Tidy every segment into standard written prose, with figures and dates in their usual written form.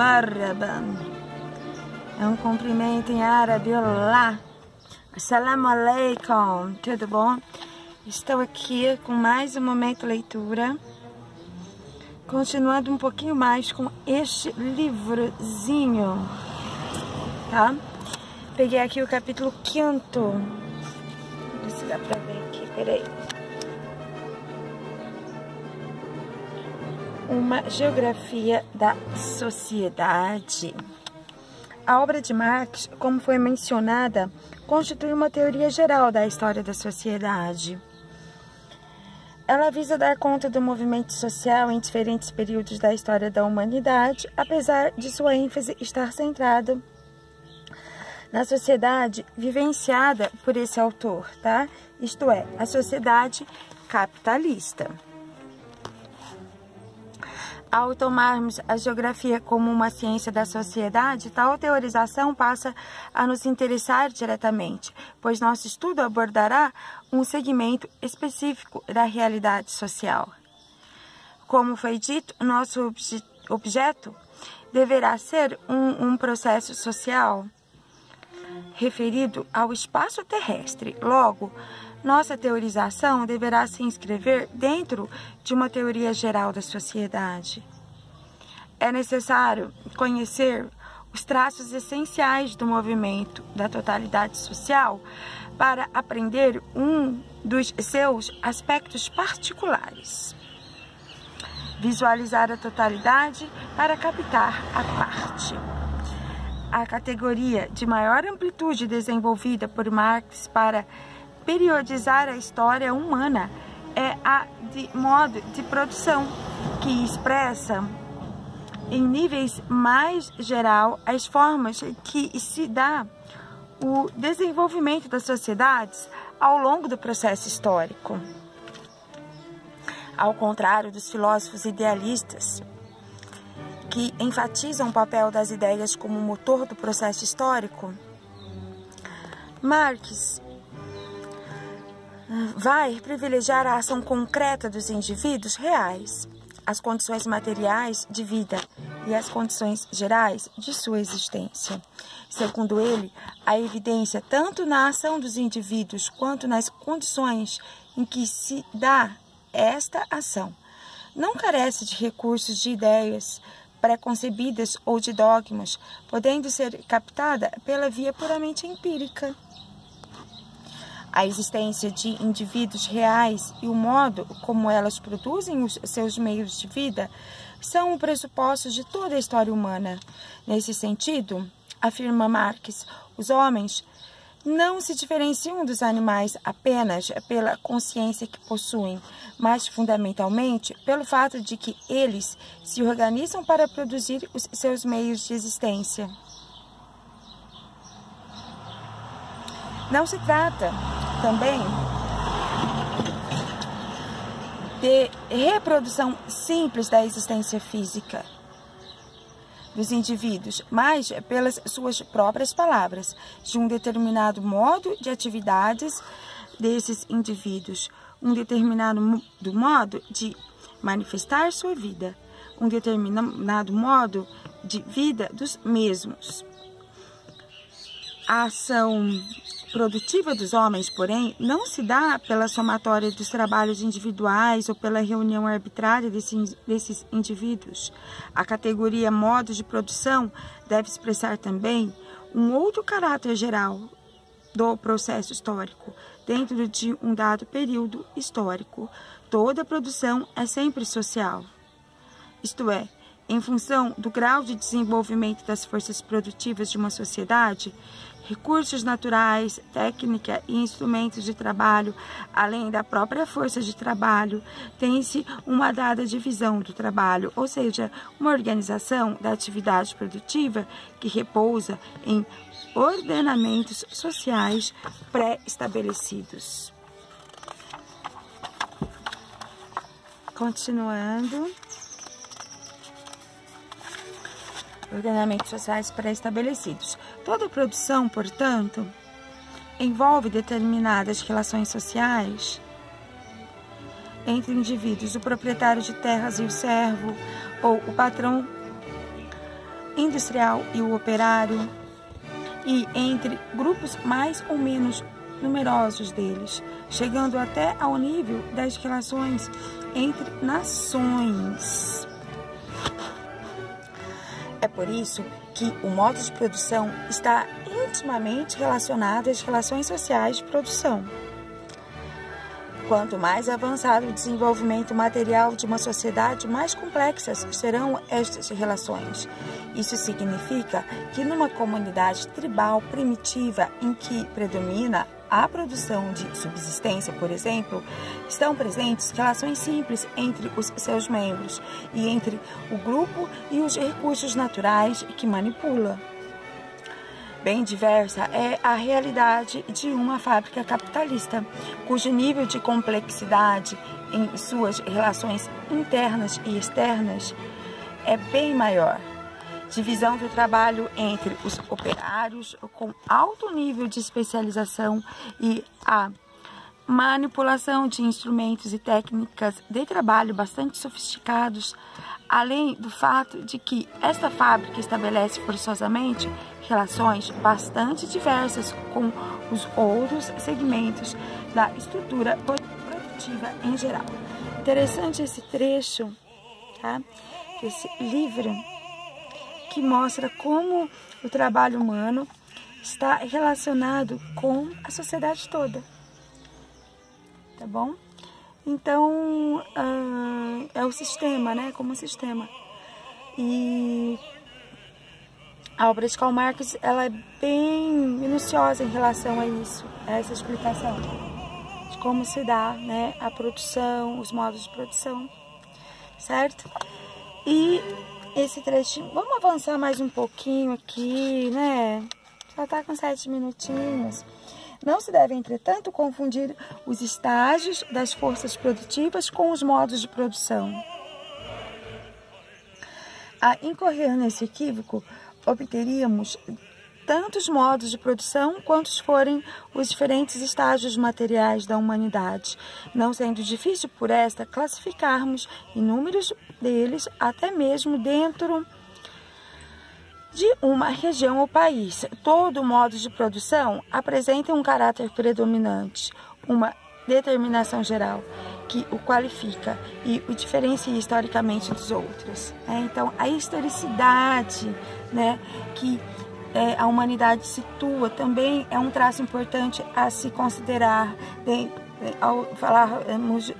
marhaban. É um cumprimento em árabe. Olá. Assalamu alaikum. Tudo bom? Estou aqui com mais um Momento Leitura. Continuando um pouquinho mais com este livrozinho. Tá? Peguei aqui o capítulo 5º. Vê se dá pra ver aqui. Peraí. Uma geografia da sociedade. A obra de Marx, como foi mencionada, constitui uma teoria geral da história da sociedade. Ela visa dar conta do movimento social em diferentes períodos da história da humanidade, apesar de sua ênfase estar centrada na sociedade vivenciada por esse autor, tá? Isto é, a sociedade capitalista. Ao tomarmos a geografia como uma ciência da sociedade, tal teorização passa a nos interessar diretamente, pois nosso estudo abordará um segmento específico da realidade social. Como foi dito, nosso objeto deverá ser um processo social referido ao espaço terrestre. Logo, nossa teorização deverá se inscrever dentro de uma teoria geral da sociedade. É necessário conhecer os traços essenciais do movimento da totalidade social para aprender um dos seus aspectos particulares. Visualizar a totalidade para captar a parte. A categoria de maior amplitude desenvolvida por Marx para periodizar a história humana é a de modo de produção, que expressa em níveis mais geral as formas que se dá o desenvolvimento das sociedades ao longo do processo histórico. Ao contrário dos filósofos idealistas, que enfatizam o papel das ideias como motor do processo histórico, Marx vai privilegiar a ação concreta dos indivíduos reais, as condições materiais de vida e as condições gerais de sua existência. Segundo ele, a evidência tanto na ação dos indivíduos quanto nas condições em que se dá esta ação não carece de recursos de ideias pré-concebidas ou de dogmas, podendo ser captada pela via puramente empírica. A existência de indivíduos reais e o modo como elas produzem os seus meios de vida são pressupostos de toda a história humana. Nesse sentido, afirma Marx, os homens não se diferenciam dos animais apenas pela consciência que possuem, mas fundamentalmente pelo fato de que eles se organizam para produzir os seus meios de existência. Não se trata também de reprodução simples da existência física dos indivíduos, mas pelas suas próprias palavras, de um determinado modo de atividades desses indivíduos, um determinado modo de manifestar sua vida, um determinado modo de vida dos mesmos. A ação produtiva dos homens, porém, não se dá pela somatória dos trabalhos individuais ou pela reunião arbitrária desses indivíduos. A categoria modo de produção deve expressar também um outro caráter geral do processo histórico, dentro de um dado período histórico. Toda produção é sempre social, isto é, em função do grau de desenvolvimento das forças produtivas de uma sociedade, recursos naturais, técnica e instrumentos de trabalho, além da própria força de trabalho, tem-se uma dada divisão do trabalho, ou seja, uma organização da atividade produtiva que repousa em ordenamentos sociais pré-estabelecidos. Continuando. Ordenamentos sociais pré-estabelecidos. Toda produção, portanto, envolve determinadas relações sociais entre indivíduos, o proprietário de terras e o servo, ou o patrão industrial e o operário, e entre grupos mais ou menos numerosos deles, chegando até ao nível das relações entre nações. É por isso que o modo de produção está intimamente relacionado às relações sociais de produção. Quanto mais avançado o desenvolvimento material de uma sociedade, mais complexas serão estas relações. Isso significa que numa comunidade tribal primitiva em que predomina a produção de subsistência, por exemplo, estão presentes relações simples entre os seus membros e entre o grupo e os recursos naturais que manipula. Bem diversa é a realidade de uma fábrica capitalista, cujo nível de complexidade em suas relações internas e externas é bem maior. Divisão do trabalho entre os operários com alto nível de especialização e a manipulação de instrumentos e técnicas de trabalho bastante sofisticados, além do fato de que esta fábrica estabelece forçosamente relações bastante diversas com os outros segmentos da estrutura produtiva em geral. Interessante esse trecho, tá? Esse livro que mostra como o trabalho humano está relacionado com a sociedade toda, tá bom? Então, é o sistema, né? Como sistema. E a obra de Karl Marx, ela é bem minuciosa em relação a isso, a essa explicação de como se dá, né, a produção, os modos de produção, certo? E esse trechinho, vamos avançar mais um pouquinho aqui, né? Já tá com 7 minutinhos. Não se deve, entretanto, confundir os estágios das forças produtivas com os modos de produção. A incorrer nesse equívoco, obteríamos tantos modos de produção quantos forem os diferentes estágios materiais da humanidade, não sendo difícil por esta classificarmos inúmeros deles até mesmo dentro de uma região ou país. Todo modo de produção apresenta um caráter predominante, uma determinação geral que o qualifica e o diferencia historicamente dos outros. Então, a historicidade, né, que a humanidade situa também é um traço importante a se considerar ao falarmos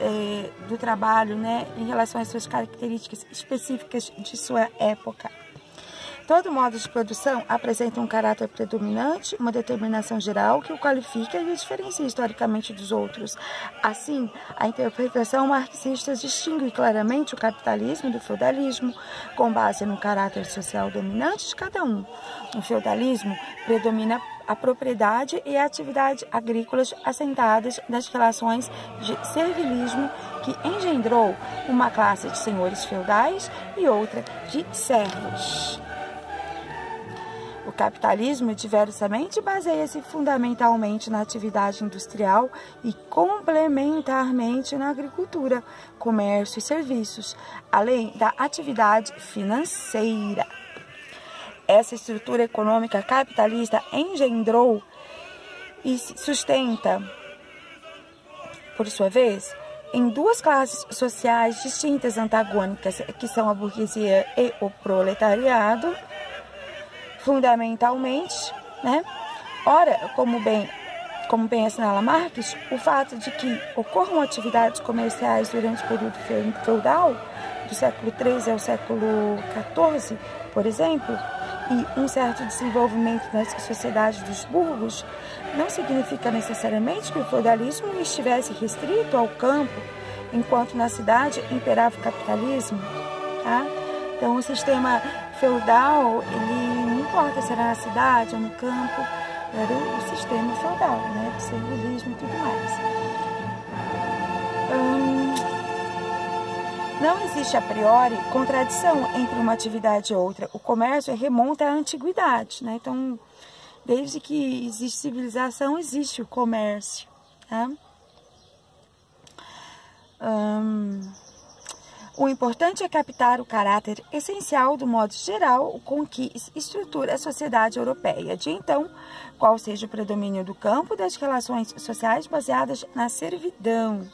do trabalho, né, em relação às suas características específicas de sua época. Todo modo de produção apresenta um caráter predominante, uma determinação geral que o qualifica e o diferencia historicamente dos outros. Assim, a interpretação marxista distingue claramente o capitalismo do feudalismo, com base no caráter social dominante de cada um. No feudalismo, predomina a propriedade e a atividade agrícolas assentadas nas relações de servilismo que engendrou uma classe de senhores feudais e outra de servos. O capitalismo, diversamente, baseia-se fundamentalmente na atividade industrial e complementarmente na agricultura, comércio e serviços, além da atividade financeira. Essa estrutura econômica capitalista engendrou e se sustenta, por sua vez, em duas classes sociais distintas antagônicas, que são a burguesia e o proletariado, fundamentalmente, né? Ora, como bem assinala Marx, o fato de que ocorram atividades comerciais durante o período feudal, do século XIII ao século XIV, por exemplo, e um certo desenvolvimento nas sociedades dos burgos, não significa necessariamente que o feudalismo estivesse restrito ao campo, enquanto na cidade imperava o capitalismo, tá? Então, o sistema feudal, ele não importa se era na cidade ou no campo, era o sistema feudal, né, do servilismo e tudo mais. Não existe a priori contradição entre uma atividade e outra. O comércio remonta à antiguidade, né? Então, desde que existe civilização, existe o comércio, tá? O importante é captar o caráter essencial do modo geral com que estrutura a sociedade europeia de então, qual seja o predomínio do campo das relações sociais baseadas na servidão.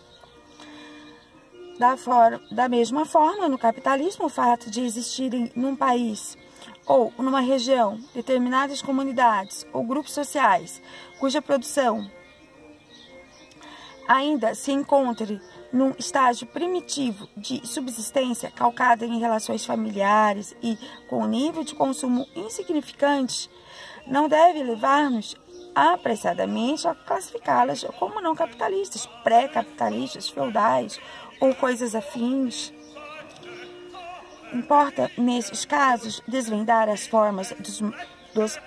Da mesma forma, no capitalismo, o fato de existirem num país ou numa região determinadas comunidades ou grupos sociais cuja produção ainda se encontre num estágio primitivo de subsistência calcada em relações familiares e com um nível de consumo insignificante, não deve levar-nos apressadamente a classificá-las como não capitalistas, pré-capitalistas, feudais ou coisas afins. Importa, nesses casos, desvendar as formas dos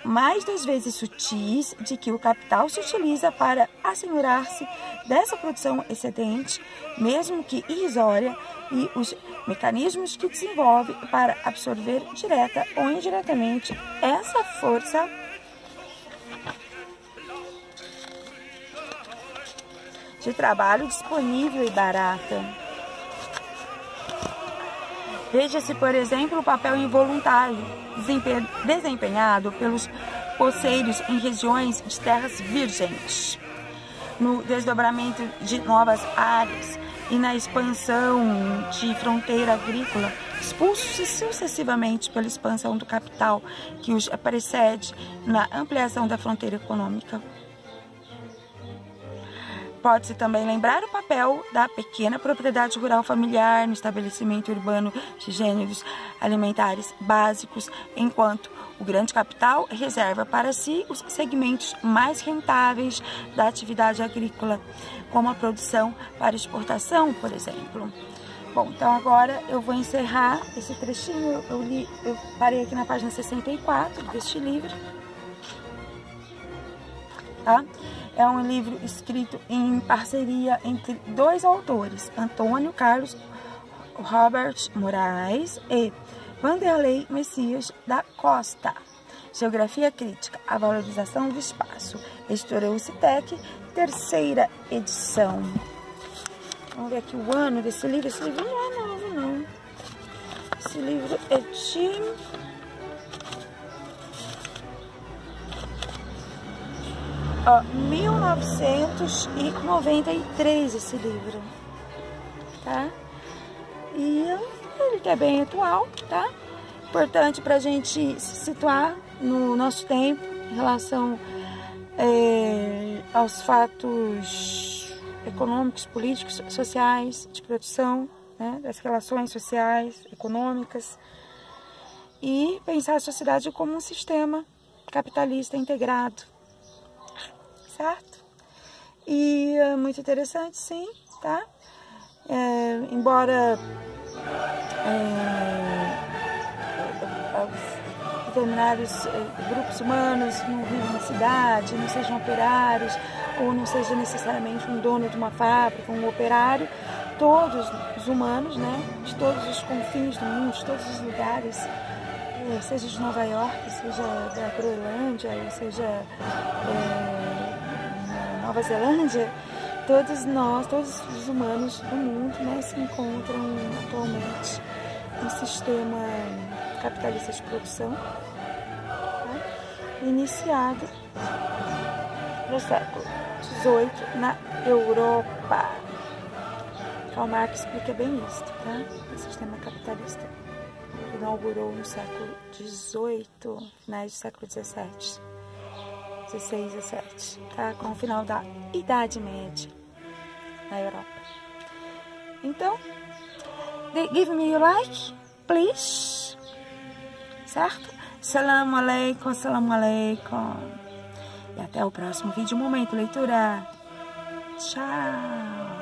mais das vezes sutis de que o capital se utiliza para assenhorar-se dessa produção excedente, mesmo que irrisória, e os mecanismos que desenvolve para absorver direta ou indiretamente essa força de trabalho disponível e barata. Veja-se, por exemplo, o papel involuntário desempenhado pelos poceiros em regiões de terras virgens, no desdobramento de novas áreas e na expansão de fronteira agrícola, expulsos sucessivamente pela expansão do capital que os precede na ampliação da fronteira econômica. Pode-se também lembrar o papel da pequena propriedade rural familiar no estabelecimento urbano de gêneros alimentares básicos, enquanto o grande capital reserva para si os segmentos mais rentáveis da atividade agrícola, como a produção para exportação, por exemplo. Bom, então agora eu vou encerrar esse trechinho. Eu parei aqui na página 64 deste livro, tá? É um livro escrito em parceria entre dois autores, Antônio Carlos Robert Moraes e Vanderlei Messias da Costa. Geografia Crítica, a valorização do espaço. Editora UCTEC, 3ª edição. Vamos ver aqui o ano desse livro. Esse livro não é novo, não. Esse livro é de... Ó, 1993 esse livro, tá? E ele é bem atual, tá? Importante pra gente se situar no nosso tempo em relação aos fatos econômicos, políticos, sociais, de produção, né? Das relações sociais, econômicas, e pensar a sociedade como um sistema capitalista integrado. Certo? E é muito interessante, sim, tá? Embora determinados grupos humanos não vivam na cidade, não sejam operários, ou não seja necessariamente um dono de uma fábrica, um operário, todos os humanos, né, de todos os confins do mundo, de todos os lugares, seja de Nova York, seja da Groenlândia, ou seja Nova Zelândia, todos os humanos do mundo, né, se encontram atualmente no sistema capitalista de produção, tá? Iniciado no século XVIII na Europa. Karl Marx explica bem isso, tá? O sistema capitalista inaugurou no século XVIII, finais do século XVII. 16 e 17, tá? Com o final da Idade Média na Europa. Então, give me your like, please. Certo? Salam aleikum, salam aleikum. E até o próximo vídeo. Momento leitura. Tchau.